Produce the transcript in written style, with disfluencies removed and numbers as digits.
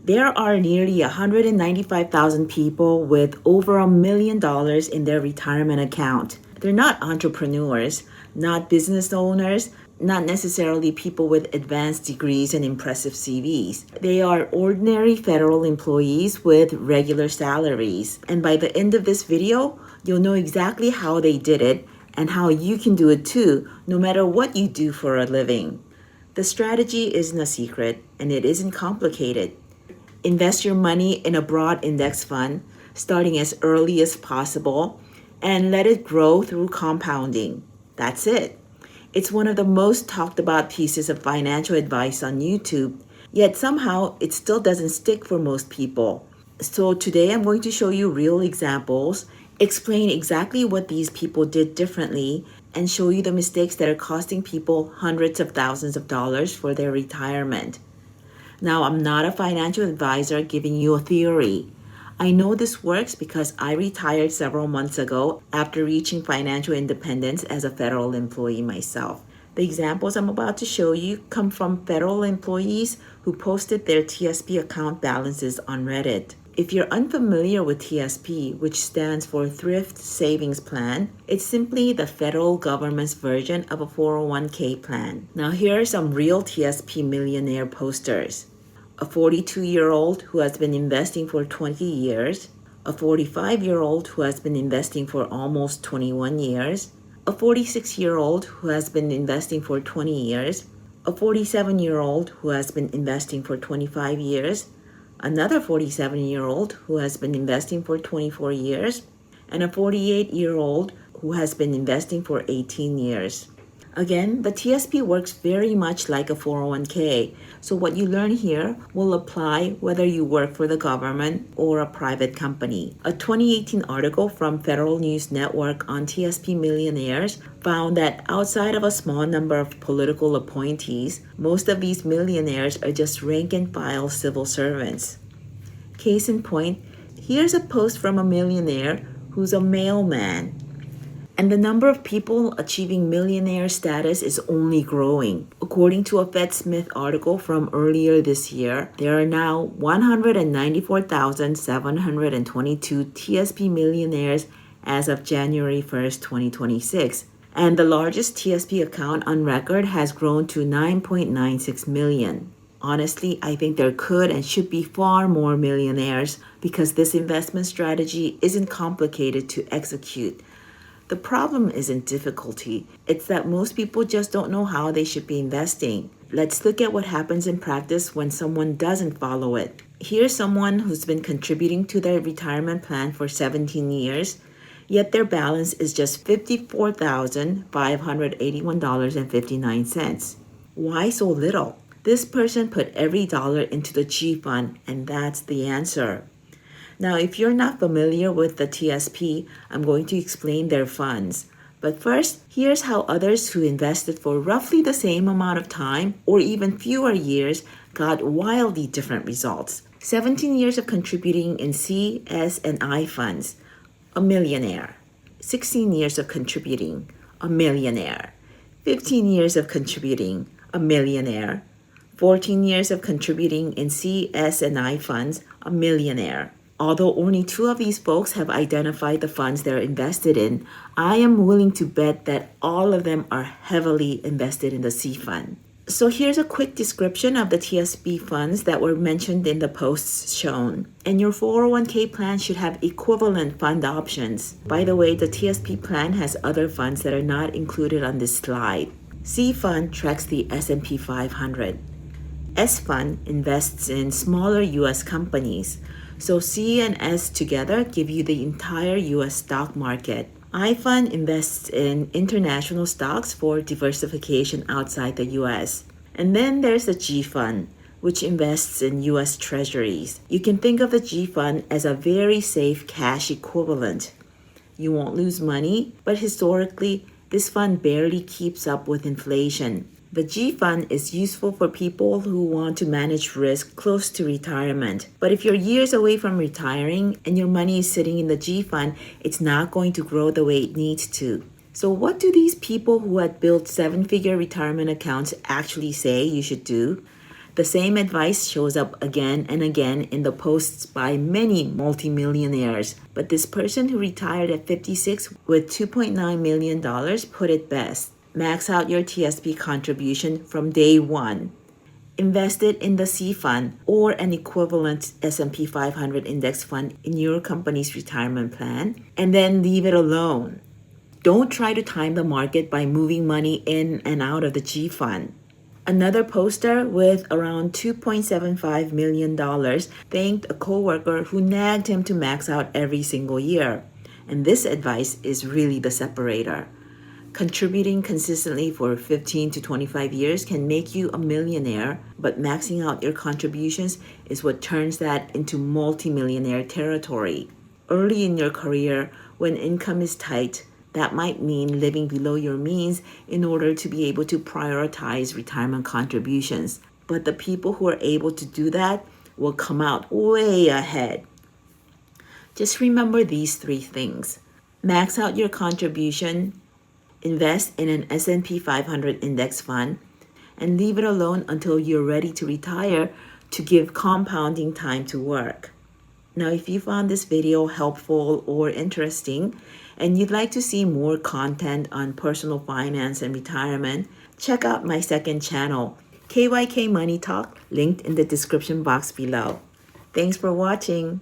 There are nearly 195,000 people with over $1 million in their retirement account. They're not entrepreneurs, not business owners, not necessarily people with advanced degrees and impressive CVs. They are ordinary federal employees with regular salaries. And by the end of this video, you'll know exactly how they did it and how you can do it too, no matter what you do for a living. The strategy isn't a secret and it isn't complicated. Invest your money in a broad index fund, starting as early as possible, and let it grow through compounding. That's it. It's one of the most talked about pieces of financial advice on YouTube, yet somehow it still doesn't stick for most people. So today I'm going to show you real examples, explain exactly what these people did differently, and show you the mistakes that are costing people hundreds of thousands of dollars for their retirement. Now, I'm not a financial advisor giving you a theory. I know this works because I retired several months ago after reaching financial independence as a federal employee myself. The examples I'm about to show you come from federal employees who posted their TSP account balances on Reddit. If you're unfamiliar with TSP, which stands for Thrift Savings Plan, it's simply the federal government's version of a 401k plan. Now here are some real TSP millionaire posters. A 42-year-old who has been investing for 20 years, a 45-year-old who has been investing for almost 21 years, a 46-year-old who has been investing for 20 years, a 47-year-old who has been investing for 25 years, another 47-year-old who has been investing for 24 years, and a 48-year-old who has been investing for 18 years. Again, the TSP works very much like a 401k, so what you learn here will apply whether you work for the government or a private company. A 2018 article from Federal News Network on TSP Millionaires found that outside of a small number of political appointees, most of these millionaires are just rank-and-file civil servants. Case in point, here's a post from a millionaire who's a mailman. And the number of people achieving millionaire status is only growing. According to a Fed Smith article from earlier this year, there are now 194,722 TSP millionaires as of January 1st, 2026. And the largest TSP account on record has grown to 9.96 million. Honestly, I think there could and should be far more millionaires because this investment strategy isn't complicated to execute. The problem isn't difficulty, it's that most people just don't know how they should be investing. Let's look at what happens in practice when someone doesn't follow it. Here's someone who's been contributing to their retirement plan for 17 years, yet their balance is just $54,581.59. Why so little? This person put every dollar into the G fund, and that's the answer. Now, if you're not familiar with the TSP, I'm going to explain their funds. But first, here's how others who invested for roughly the same amount of time or even fewer years got wildly different results. 17 years of contributing in C, S, and I funds, a millionaire. 16 years of contributing, a millionaire. 15 years of contributing, a millionaire. 14 years of contributing in C, S, and I funds, a millionaire. Although only 2 of these folks have identified the funds they're invested in, I am willing to bet that all of them are heavily invested in the C fund. So here's a quick description of the TSP funds that were mentioned in the posts shown. And your 401k plan should have equivalent fund options. By the way, the TSP plan has other funds that are not included on this slide. C fund tracks the S&P 500. S fund invests in smaller U.S. companies. So C and S together give you the entire U.S. stock market. I fund invests in international stocks for diversification outside the U.S. And then there's the G fund, which invests in U.S. treasuries. You can think of the G fund as a very safe cash equivalent. You won't lose money, but historically, this fund barely keeps up with inflation. The G fund is useful for people who want to manage risk close to retirement. But if you're years away from retiring and your money is sitting in the G fund, it's not going to grow the way it needs to. So what do these people who had built 7-figure retirement accounts actually say you should do? The same advice shows up again and again in the posts by many multimillionaires. But this person who retired at 56 with $2.9 million put it best. Max out your TSP contribution from day one. Invest it in the C fund or an equivalent S&P 500 index fund in your company's retirement plan, and then leave it alone. Don't try to time the market by moving money in and out of the G fund. Another poster with around $2.75 million thanked a coworker who nagged him to max out every single year. And this advice is really the separator. Contributing consistently for 15 to 25 years can make you a millionaire, but maxing out your contributions is what turns that into multimillionaire territory. Early in your career, when income is tight, that might mean living below your means in order to be able to prioritize retirement contributions. But the people who are able to do that will come out way ahead. Just remember these three things. Max out your contribution, invest in an S&P 500 index fund, and leave it alone until you're ready to retire to give compounding time to work. Now, if you found this video helpful or interesting, and you'd like to see more content on personal finance and retirement, check out my second channel, KYK Money Talk, linked in the description box below. Thanks for watching.